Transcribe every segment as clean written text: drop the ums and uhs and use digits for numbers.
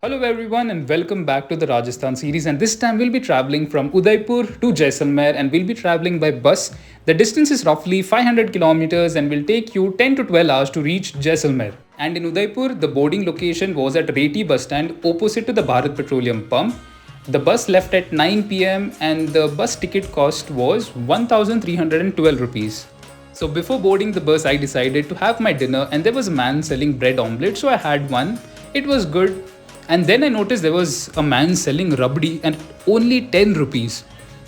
Hello everyone and welcome back to the Rajasthan series, and this time we'll be traveling from Udaipur to Jaisalmer and we'll be traveling by bus. The distance is roughly 500 kilometers and will take you 10 to 12 hours to reach Jaisalmer. And in Udaipur, the boarding location was at Reti bus stand opposite to the Bharat Petroleum pump. The bus left at 9 pm and the bus ticket cost was 1312 rupees. So before boarding the bus, I decided to have my dinner and there was a man selling bread omelette, so I had one. It was good. And then I noticed there was a man selling rabdi and only 10 rupees.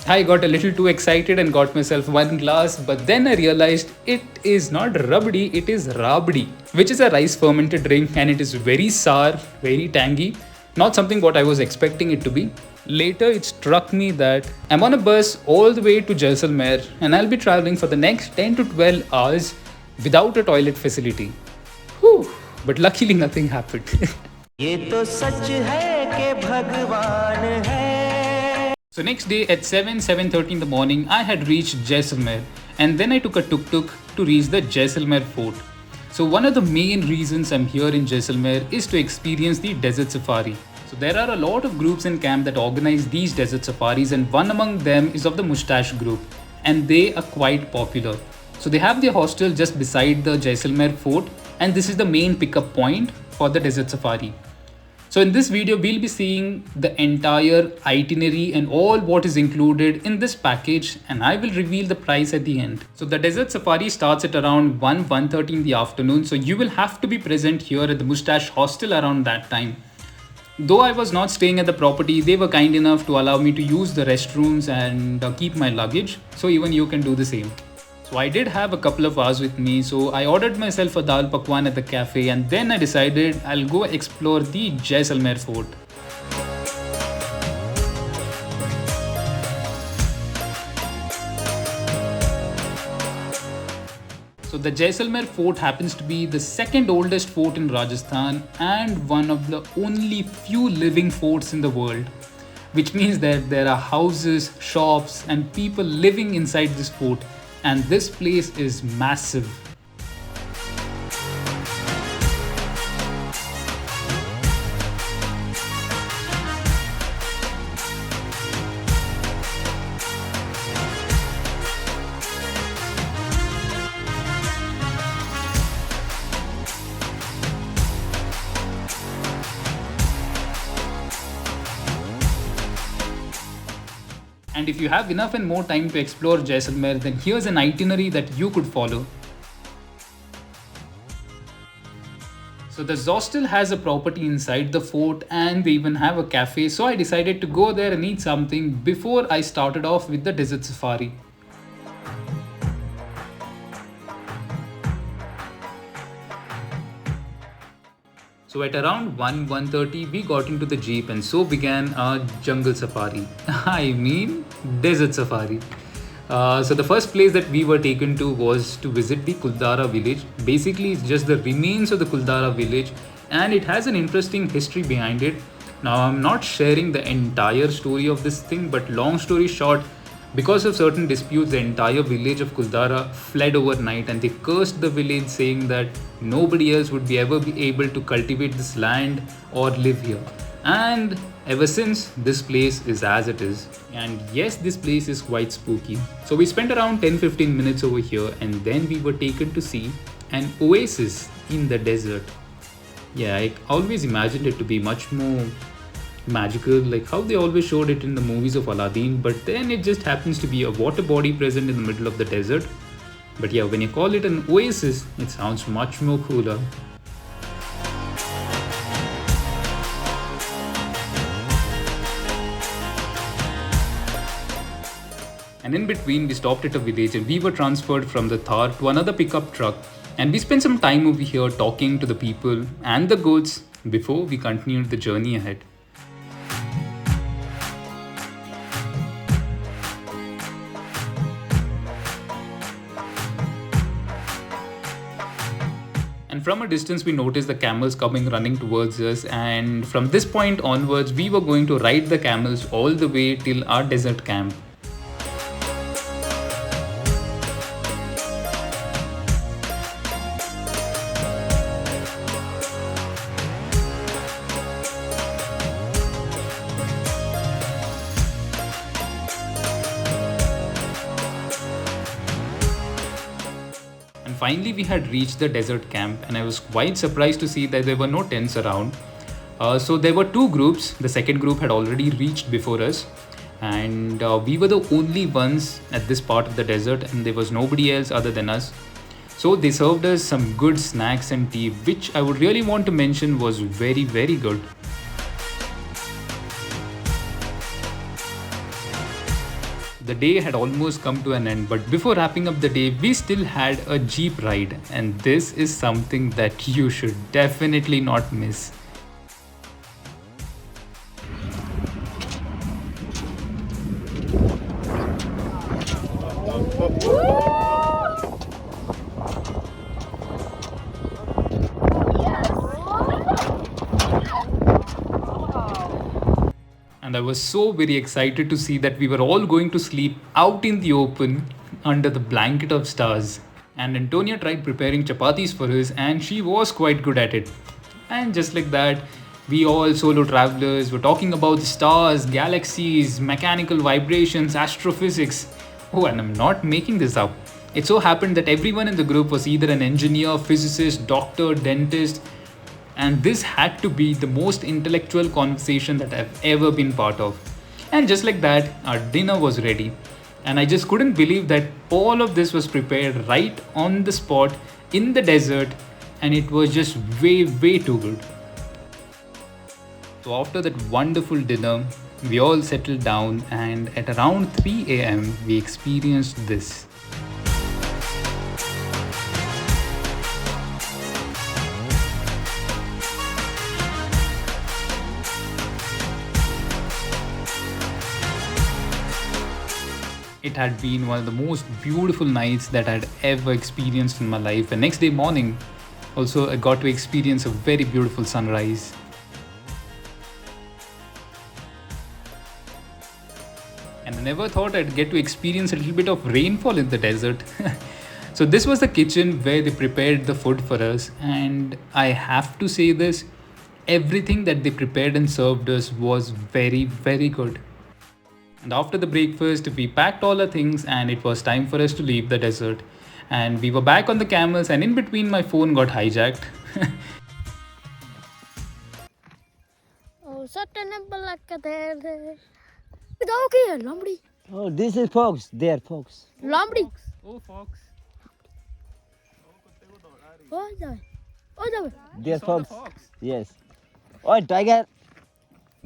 I got a little too excited and got myself one glass, but then I realized it is not rabdi, it is rabdi, which is a rice fermented drink, and it is very sour, very tangy, not something what I was expecting it to be. Later it struck me that I'm on a bus all the way to Jaisalmer and I'll be traveling for the next 10 to 12 hours without a toilet facility. Whew, but luckily nothing happened. So next day at 7:30 in the morning, I had reached Jaisalmer and then I took a tuk-tuk to reach the Jaisalmer fort. So one of the main reasons I'm here in Jaisalmer is to experience the desert safari. So there are a lot of groups in camp that organize these desert safaris, and one among them is of the Moustache group, and they are quite popular. So they have their hostel just beside the Jaisalmer fort, and this is the main pickup point for the desert safari. So in this video, we'll be seeing the entire itinerary and all what is included in this package, and I will reveal the price at the end. So the desert safari starts at around 1:30 in the afternoon. So you will have to be present here at the Moustache hostel around that time. Though I was not staying at the property, they were kind enough to allow me to use the restrooms and keep my luggage. So even you can do the same. So I did have a couple of hours with me, so I ordered myself a dal pakwan at the cafe, and then I decided I'll go explore the Jaisalmer fort. So the Jaisalmer fort happens to be the second oldest fort in Rajasthan and one of the only few living forts in the world, which means that there are houses, shops and people living inside this fort. And this place is massive. And if you have enough and more time to explore Jaisalmer, then here's an itinerary that you could follow. So the Zostel has a property inside the fort and they even have a cafe, so I decided to go there and eat something before I started off with the desert safari. So at around 1:30 we got into the jeep and so began our jungle safari. I mean desert safari. So the first place that we were taken to was to visit the Kuldhara village. Basically it's just the remains of the Kuldhara village and it has an interesting history behind it. Now I'm not sharing the entire story of this thing, but long story short, because of certain disputes, the entire village of Kuldhara fled overnight and they cursed the village, saying that nobody else would ever be able to cultivate this land or live here. And ever since, this place is as it is. And yes, this place is quite spooky. So we spent around 10-15 minutes over here and then we were taken to see an oasis in the desert. Yeah, I always imagined it to be much more magical, like how they always showed it in the movies of Aladdin, but then it just happens to be a water body present in the middle of the desert. But yeah, when you call it an oasis, it sounds much more cooler. And in between, we stopped at a village and we were transferred from the Thar to another pickup truck. And we spent some time over here talking to the people and the goods before we continued the journey ahead. And from a distance, we noticed the camels coming running towards us. And from this point onwards, we were going to ride the camels all the way till our desert camp. Finally, we had reached the desert camp, and I was quite surprised to see that there were no tents around. So there were two groups. The second group had already reached before us, and we were the only ones at this part of the desert, and there was nobody else other than us. So they served us some good snacks and tea, which I would really want to mention was very, very good. The day had almost come to an end, but before wrapping up the day, we still had a jeep ride, and this is something that you should definitely not miss. And I was so very excited to see that we were all going to sleep out in the open under the blanket of stars. And Antonia tried preparing chapatis for us, and she was quite good at it. And just like that, we all solo travelers were talking about the stars, galaxies, mechanical vibrations, astrophysics. Oh, and I'm not making this up. It so happened that everyone in the group was either an engineer, physicist, doctor, dentist, and this had to be the most intellectual conversation that I've ever been part of. And just like that, our dinner was ready. And I just couldn't believe that all of this was prepared right on the spot in the desert, and it was just way, way too good. So after that wonderful dinner, we all settled down, and at around 3 a.m., we experienced this. It had been one of the most beautiful nights that I'd ever experienced in my life. And next day morning, also I got to experience a very beautiful sunrise. And I never thought I'd get to experience a little bit of rainfall in the desert. So this was the kitchen where they prepared the food for us. And I have to say this, everything that they prepared and served us was very, very good. And after the breakfast, we packed all our things and it was time for us to leave the desert. And we were back on the camels, and in between my phone got hijacked. Oh, this is fox. They are fox. Lambdi. Oh, fox. They are fox. Yes. Oh, tiger.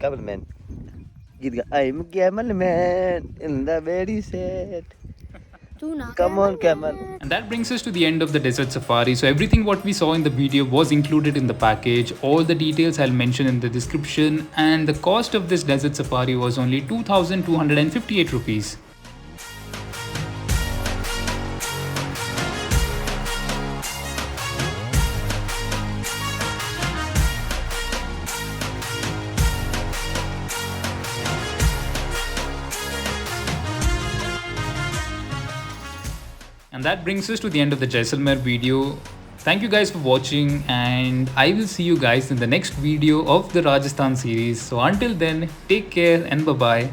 Camel man. I'm camel man in the very set. Come on, camel. And that brings us to the end of the desert safari. So everything what we saw in the video was included in the package. All the details I'll mention in the description, and the cost of this desert safari was only 2,258 rupees. And that brings us to the end of the Jaisalmer video. Thank you guys for watching, and I will see you guys in the next video of the Rajasthan series. So until then, take care and bye-bye.